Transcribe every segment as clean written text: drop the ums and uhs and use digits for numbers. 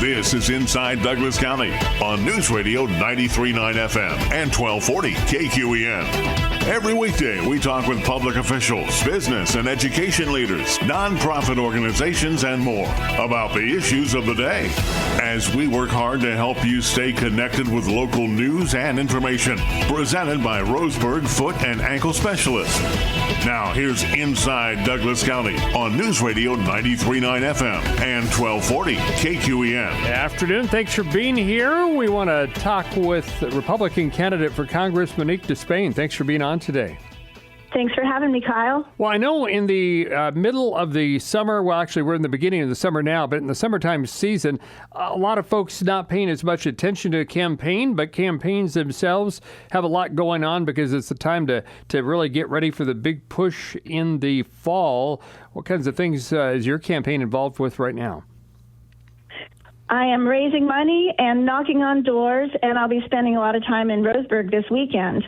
This is Inside Douglas County on News Radio 93.9 FM and 1240 KQEN. Every weekday, we talk with public officials, business and education leaders, nonprofit organizations, and more about the issues of the day as we work hard to help you stay connected with local news and information. Presented by Roseburg Foot and Ankle Specialist. Now, here's Inside Douglas County on News Radio 93.9 FM and 1240 KQEN. Afternoon. Thanks for being here. We want to talk with Republican candidate for Congress, Monique DeSpain. Thanks for being on today. Thanks for having me, Kyle. Well, I know in the middle of the summer, well, actually, we're in the beginning of the summer now, but in the summertime season, a lot of folks not paying as much attention to a campaign, but campaigns themselves have a lot going on because it's the time to really get ready for the big push in the fall. What kinds of things is your campaign involved with right now? I am raising money and knocking on doors, and I'll be spending a lot of time in Roseburg this weekend.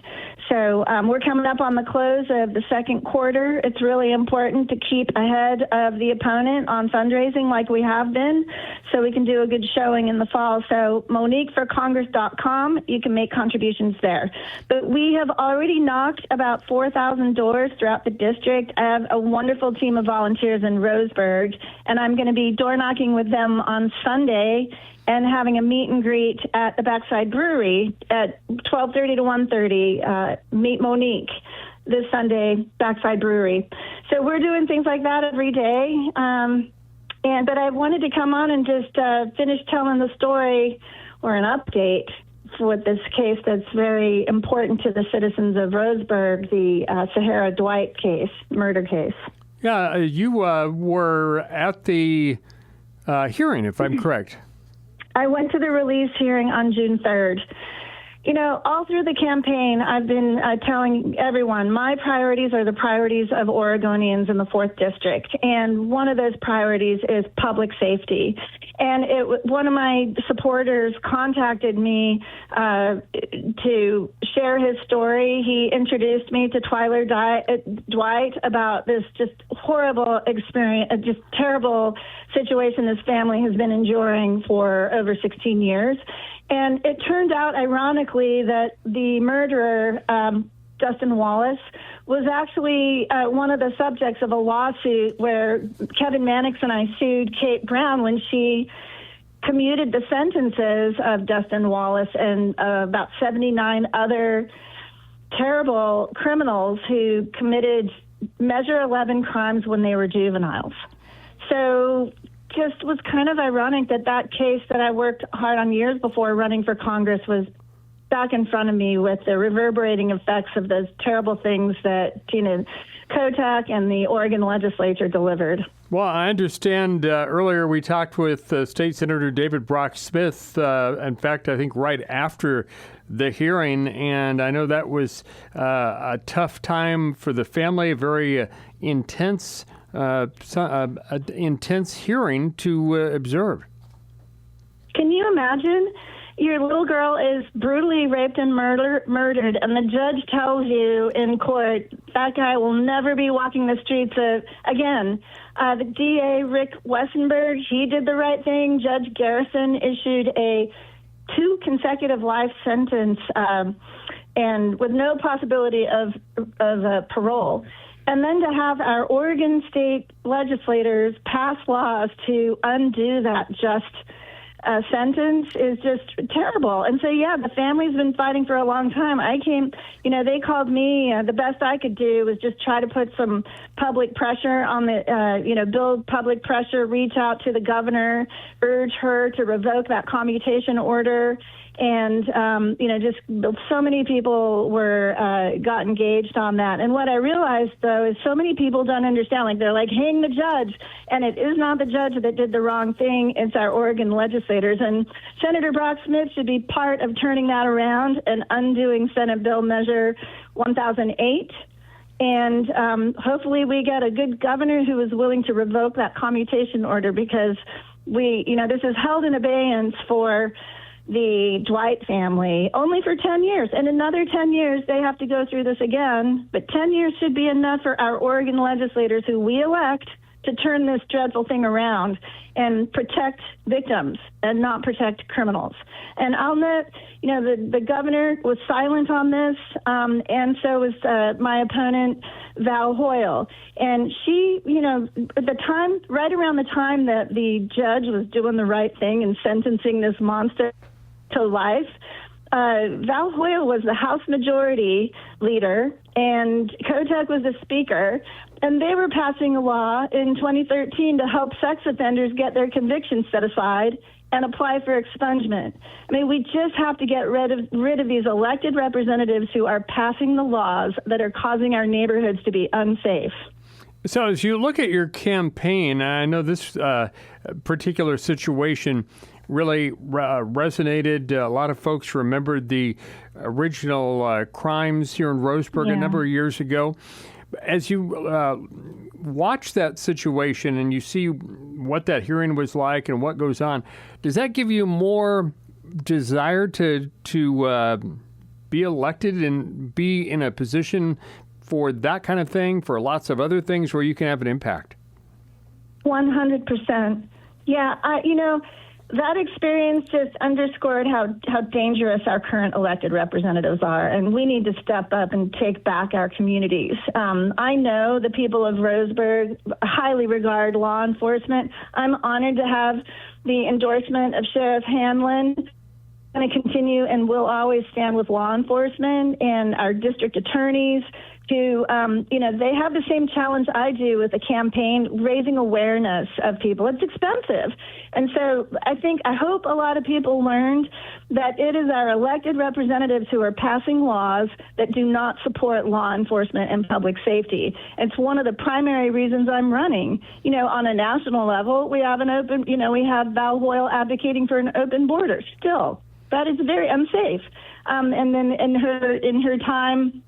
So we're coming up on the close of the second quarter. It's really important to keep ahead of the opponent on fundraising like we have been so we can do a good showing in the fall. So MoniqueForCongress.com, you can make contributions there. But we have already knocked about 4,000 doors throughout the district. I have a wonderful team of volunteers in Roseburg, and I'm going to be door knocking with them on Sunday and having a meet and greet at the Backside Brewery at 12:30 to 1:30. Meet Monique this Sunday, Backside Brewery. So we're doing things like that every day. But I wanted to come on and just finish telling the story or an update for this case that's very important to the citizens of Roseburg, the Sahara Dwight case, murder case. Yeah, you were at the hearing, if I'm correct. I went to the release hearing on June 3rd. You know, all through the campaign, I've been telling everyone my priorities are the priorities of Oregonians in the 4th District. And one of those priorities is public safety. And one of my supporters contacted me to share his story. He introduced me to Twyler Dwight about this just horrible experience, just terrible situation this family has been enduring for over 16 years. And it turned out, ironically, that the murderer, Dustin Wallace, was actually one of the subjects of a lawsuit where Kevin Mannix and I sued Kate Brown when she commuted the sentences of Dustin Wallace and about 79 other terrible criminals who committed Measure 11 crimes when they were juveniles. So just was kind of ironic that case that I worked hard on years before running for Congress was back in front of me with the reverberating effects of those terrible things that Tina Kotak and the Oregon legislature delivered. Well, I understand earlier we talked with State Senator David Brock Smith, in fact, I think right after the hearing, and I know that was a tough time for the family, a very intense hearing to observe. Can you imagine? Your little girl is brutally raped and murdered, and the judge tells you in court that guy will never be walking the streets again. The DA, Rick Westenberg, he did the right thing. Judge Garrison issued a 2 consecutive life sentence and with no possibility of parole. And then to have our Oregon state legislators pass laws to undo that just sentence is just terrible. And so, yeah, the family's been fighting for a long time. They called me. The best I could do was just try to put some public pressure on build public pressure, reach out to the governor, urge her to revoke that commutation order. And, just so many people got engaged on that. And what I realized, though, is so many people don't understand. Like, they're like, hang the judge. And it is not the judge that did the wrong thing. It's our Oregon legislators. And Senator Brock Smith should be part of turning that around and undoing Senate Bill Measure 1008. And hopefully we get a good governor who is willing to revoke that commutation order, because this is held in abeyance for the Dwight family only for 10 years. And another 10 years, they have to go through this again. But 10 years should be enough for our Oregon legislators who we elect to turn this dreadful thing around and protect victims and not protect criminals. And I'll note, the governor was silent on this, and so was my opponent, Val Hoyle. And she, at the time, right around the time that the judge was doing the right thing and sentencing this monster to life, Val Hoyle was the House Majority Leader, and Kotek was the Speaker, and they were passing a law in 2013 to help sex offenders get their convictions set aside and apply for expungement. I mean, we just have to get rid of these elected representatives who are passing the laws that are causing our neighborhoods to be unsafe. So as you look at your campaign, I know this particular situation really resonated. A lot of folks remembered the original crimes here in Roseburg a number of years ago. As you watch that situation and you see what that hearing was like and what goes on, does that give you more desire to be elected and be in a position for that kind of thing, for lots of other things where you can have an impact? 100%. Yeah, that experience just underscored how dangerous our current elected representatives are, and we need to step up and take back our communities. I know the people of Roseburg highly regard law enforcement. I'm honored to have the endorsement of Sheriff Hanlon. I'm going to continue and will always stand with law enforcement and our district attorneys who, they have the same challenge I do with the campaign, raising awareness of people. It's expensive. And so I hope a lot of people learned that it is our elected representatives who are passing laws that do not support law enforcement and public safety. It's one of the primary reasons I'm running. On a national level, we have we have Val Hoyle advocating for an open border still. That is very unsafe. And then in her time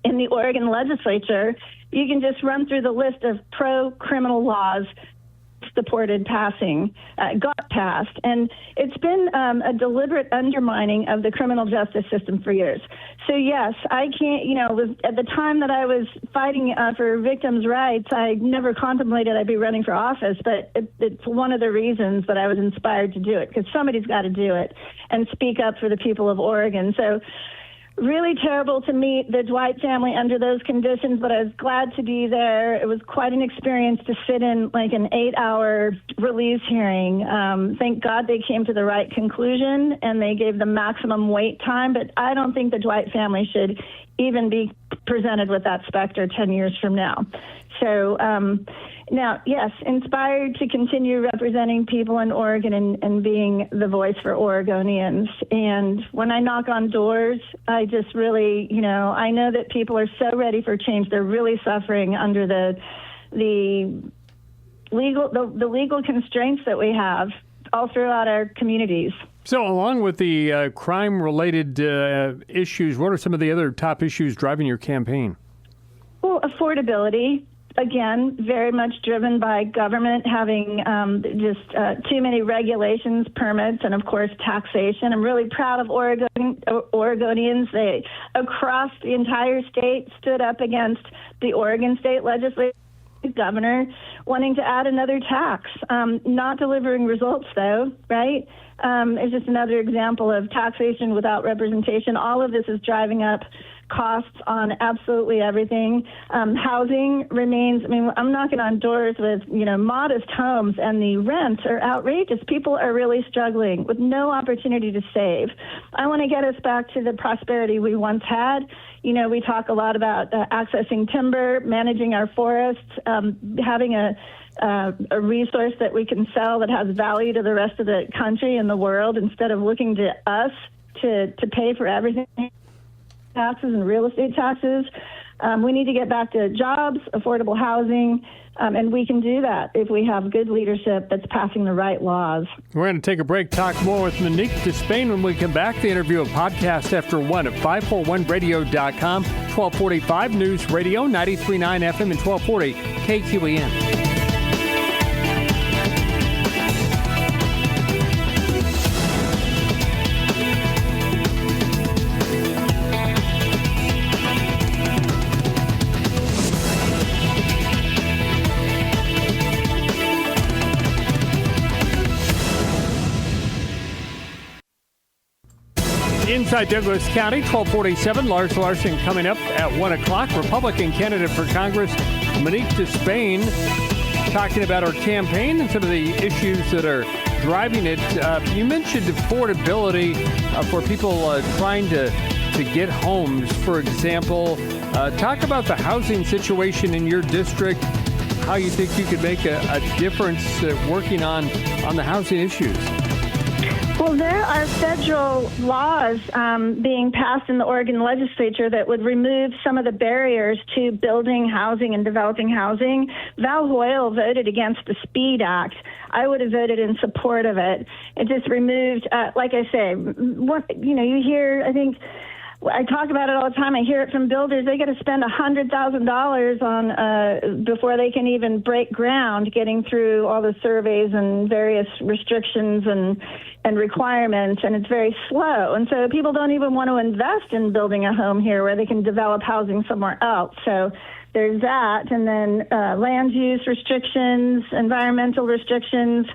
in the Oregon legislature, you can just run through the list of pro-criminal laws got passed. And it's been a deliberate undermining of the criminal justice system for years. So yes, I can't, at the time that I was fighting for victims' rights, I never contemplated I'd be running for office, but it's one of the reasons that I was inspired to do it, because somebody's got to do it and speak up for the people of Oregon. So really terrible to meet the Dwight family under those conditions, but I was glad to be there. It was quite an experience to sit in like an 8-hour release hearing. Thank God they came to the right conclusion and they gave the maximum wait time, but I don't think the Dwight family should even be presented with that specter 10 years from now. So now, yes, inspired to continue representing people in Oregon and being the voice for Oregonians. And when I knock on doors, I just really, I know that people are so ready for change. They're really suffering under the legal constraints that we have all throughout our communities. So along with the crime-related issues, what are some of the other top issues driving your campaign? Well, affordability. Again, very much driven by government having too many regulations, permits, and, of course, taxation. I'm really proud of Oregonians. They, across the entire state, stood up against the Oregon State Legislature governor wanting to add another tax. Not delivering results, though, right? It's just another example of taxation without representation. All of this is driving up costs on absolutely everything. Housing remains, I'm knocking on doors with, modest homes, and the rents are outrageous. People are really struggling with no opportunity to save. I want to get us back to the prosperity we once had. We talk a lot about accessing timber, managing our forests, having a resource that we can sell that has value to the rest of the country and the world, instead of looking to us to pay for everything. Taxes and real estate taxes. We need to get back to jobs, affordable housing, and we can do that if we have good leadership that's passing the right laws. We're going to take a break, talk more with Monique DeSpain when we come back. The interview of podcast after 1 at 541radio.com, 1245 News Radio, 93.9 FM and 1240 KQEN. Inside Douglas County, 1247. Lars Larson coming up at 1 o'clock. Republican candidate for Congress, Monique DeSpain, talking about her campaign and some of the issues that are driving it. You mentioned affordability for people trying to get homes, for example. Talk about the housing situation in your district, how you think you could make a difference working on the housing issues. Well, there are federal laws being passed in the Oregon legislature that would remove some of the barriers to building housing and developing housing. Val Hoyle voted against the SPEED Act. I would have voted in support of it. It just removed, like I say, you hear, I think, I talk about it all the time. I hear it from builders. They got to spend $100,000 on before they can even break ground, getting through all the surveys and various restrictions and requirements, and it's very slow. And so people don't even want to invest in building a home here where they can develop housing somewhere else. So there's that, and then land use restrictions, environmental restrictions.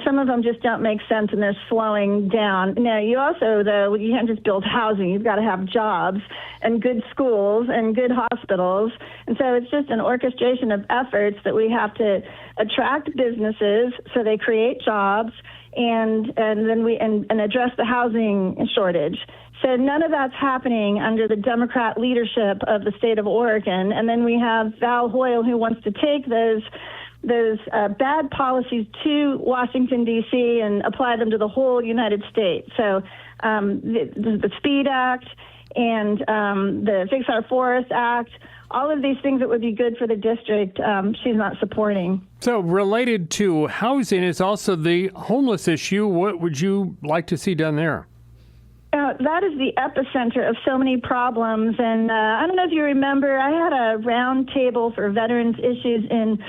Some of them just don't make sense, and they're slowing down. Now, you also, though, you can't just build housing. You've got to have jobs and good schools and good hospitals. And so it's just an orchestration of efforts that we have to attract businesses so they create jobs and then we address the housing shortage. So none of that's happening under the Democrat leadership of the state of Oregon. And then we have Val Hoyle, who wants to take those bad policies to Washington, D.C. and apply them to the whole United States. So the SPEED Act and the Fix Our Forest Act, all of these things that would be good for the district, she's not supporting. So related to housing is also the homeless issue. What would you like to see done there? That is the epicenter of so many problems. And I don't know if you remember, I had a round table for veterans issues in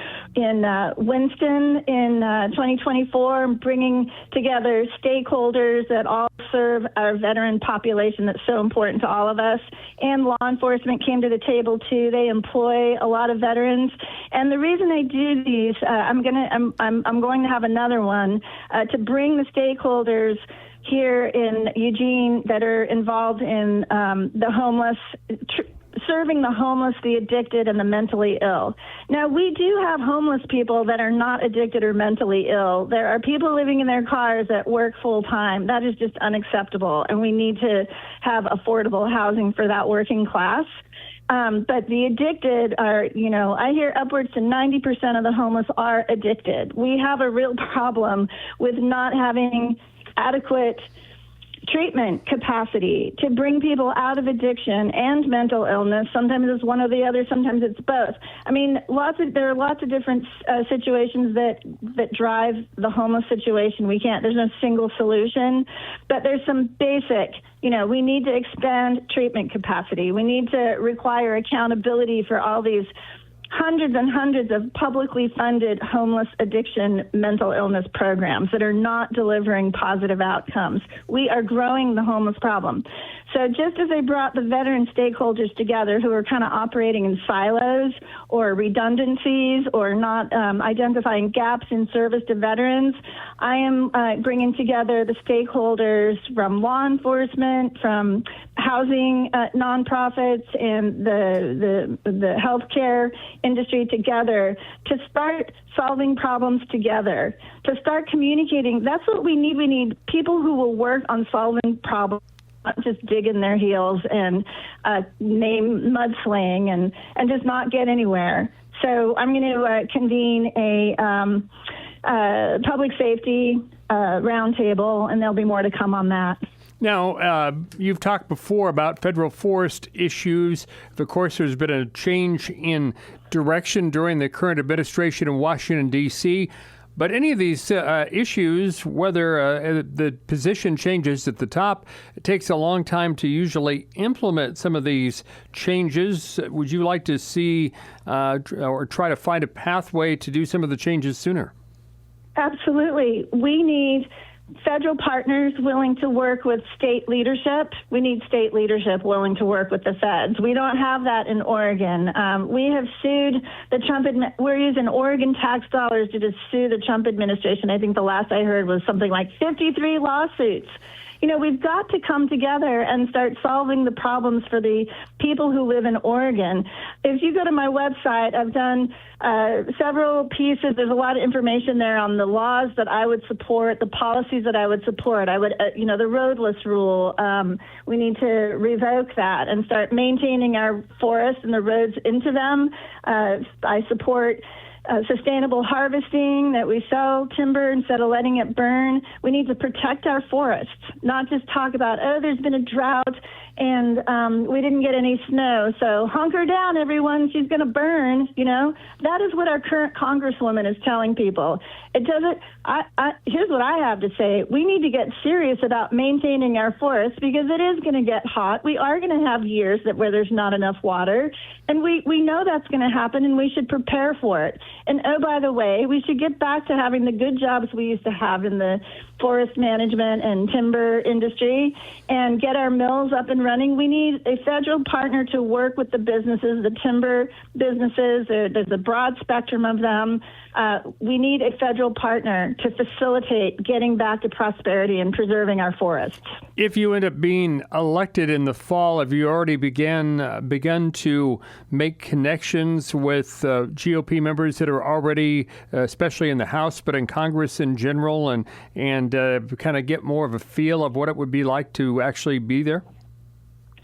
Winston in 2024, bringing together stakeholders that all serve our veteran population that's so important to all of us. And law enforcement came to the table too. They employ a lot of veterans. And the reason I do these, I'm going to have another one to bring the stakeholders here in Eugene that are involved in the homeless, serving the homeless, the addicted, and the mentally ill. Now, we do have homeless people that are not addicted or mentally ill. There are people living in their cars that work full time. That is just unacceptable, and we need to have affordable housing for that working class. But the addicted are, I hear upwards to 90% of the homeless are addicted. We have a real problem with not having adequate treatment capacity to bring people out of addiction and mental illness. Sometimes it's one or the other, sometimes it's both. I mean, there are lots of different situations that drive the homeless situation. There's no single solution, but there's some basic, we need to expand treatment capacity. We need to require accountability for all these hundreds and hundreds of publicly funded homeless addiction mental illness programs that are not delivering positive outcomes. We are growing the homeless problem. So just as they brought the veteran stakeholders together who are kind of operating in silos or redundancies or not identifying gaps in service to veterans, I am bringing together the stakeholders from law enforcement, from housing nonprofits, and the healthcare industry together to start solving problems together, to start communicating. That's what we need. We need people who will work on solving problems, not just dig in their heels and name mudslaying and just not get anywhere. So I'm going to convene a public safety roundtable, and there'll be more to come on that. Now, you've talked before about federal forest issues. Of course, there's been a change in direction during the current administration in Washington, D.C., but any of these issues, whether the position changes at the top, it takes a long time to usually implement some of these changes. Would you like to see or try to find a pathway to do some of the changes sooner? Absolutely. We need federal partners willing to work with state leadership. We need state leadership willing to work with the feds. We don't have that in Oregon. We have sued the Trump we're using Oregon tax dollars to just sue the Trump administration. I think the last I heard was something like 53 lawsuits. we've got to come together and start solving the problems for the people who live in Oregon. If you go to my website, I've done several pieces. There's a lot of information there on the laws that I would support, the policies that I would support. I would, the roadless rule. We need to revoke that and start maintaining our forests and the roads into them. I support sustainable harvesting, that we sell timber instead of letting it burn. We need to protect our forests, not just talk about, there's been a drought and we didn't get any snow, so hunker down, everyone, she's going to burn. That is what our current Congresswoman is telling people. It doesn't. Here's what I have to say. We need to get serious about maintaining our forests, because it is going to get hot. We are going to have years where there's not enough water, and we know that's going to happen, and we should prepare for it. And oh, by the way, we should get back to having the good jobs we used to have in the forest management and timber industry and get our mills up and running. We need a federal partner to work with the businesses, the timber businesses. There's a broad spectrum of them. We need a federal partner to facilitate getting back to prosperity and preserving our forests. If you end up being elected in the fall, have you already begun to make connections with GOP members that are already, especially in the House, but in Congress in general, and kind of get more of a feel of what it would be like to actually be there?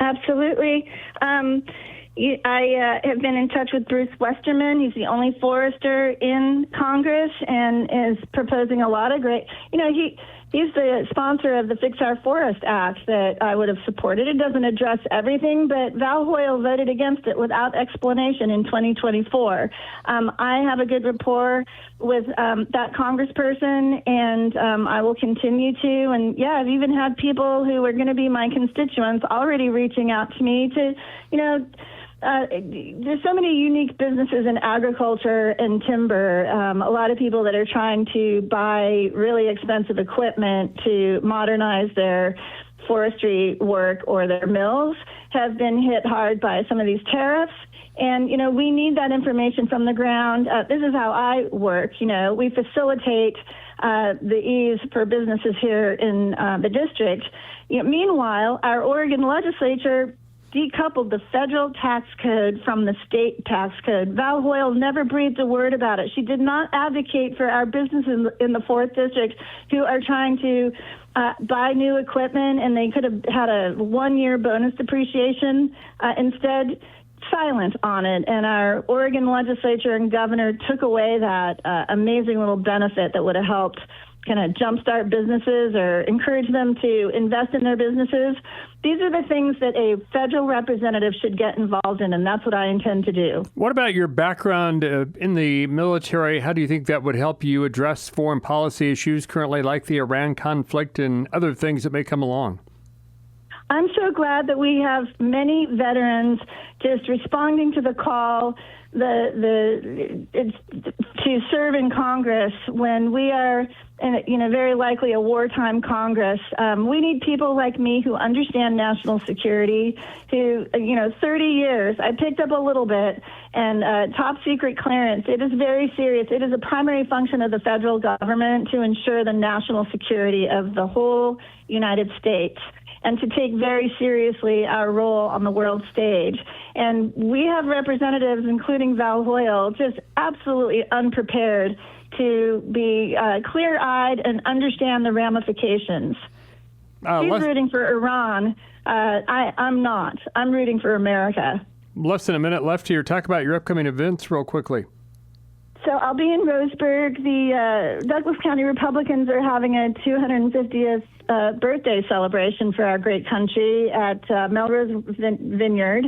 Absolutely. I have been in touch with Bruce Westerman. He's the only forester in Congress and is proposing a lot of great, he's the sponsor of the Fix Our Forest Act that I would have supported. It doesn't address everything, but Val Hoyle voted against it without explanation in 2024. I have a good rapport with that congressperson, and I will continue to. And yeah, I've even had people who are going to be my constituents already reaching out to me to, there's so many unique businesses in agriculture and timber. A lot of people that are trying to buy really expensive equipment to modernize their forestry work or their mills have been hit hard by some of these tariffs. And, we need that information from the ground. This is how I work. We facilitate the ease for businesses here in the district. Meanwhile, our Oregon legislature decoupled the federal tax code from the state tax code. Val Hoyle never breathed a word about it. She did not advocate for our businesses in the 4th District who are trying to buy new equipment, and they could have had a 1-year bonus depreciation. Instead, silent on it. And our Oregon legislature and governor took away that amazing little benefit that would have helped kind of jumpstart businesses or encourage them to invest in their businesses. These are the things that a federal representative should get involved in, and that's what I intend to do. What about your background in the military? How do you think that would help you address foreign policy issues currently, like the Iran conflict and other things that may come along? I'm so glad that we have many veterans just responding to the call to serve in Congress when we are in very likely a wartime Congress. We need people like me who understand national security, who, 30 years, I picked up a little bit, and top secret clearance. It is very serious. It is a primary function of the federal government to ensure the national security of the whole United States, and to take very seriously our role on the world stage. And we have representatives, including Val Hoyle, just absolutely unprepared to be clear-eyed and understand the ramifications. She's rooting for Iran. I'm not. I'm rooting for America. Less than a minute left here. Talk about your upcoming events real quickly. So I'll be in Roseburg. The Douglas County Republicans are having a 250th birthday celebration for our great country at Melrose Vineyard.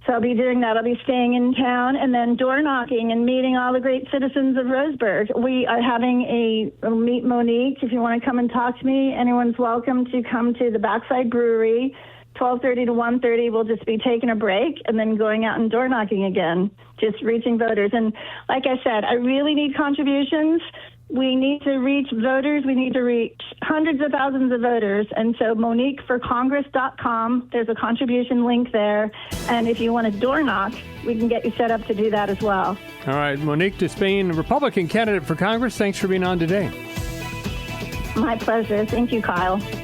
So I'll be doing that. I'll be staying in town and then door knocking and meeting all the great citizens of Roseburg. We are having a Meet Monique. If you want to come and talk to me, anyone's welcome to come to the Backside Brewery. 12:30 to 1:30, we'll just be taking a break and then going out and door knocking again, just reaching voters. And like I said, I really need contributions. We need to reach voters. We need to reach hundreds of thousands of voters. And so MoniqueForCongress.com, there's a contribution link there. And if you want to door knock, we can get you set up to do that as well. All right, Monique DeSpain, Republican candidate for Congress. Thanks for being on today. My pleasure. Thank you, Kyle.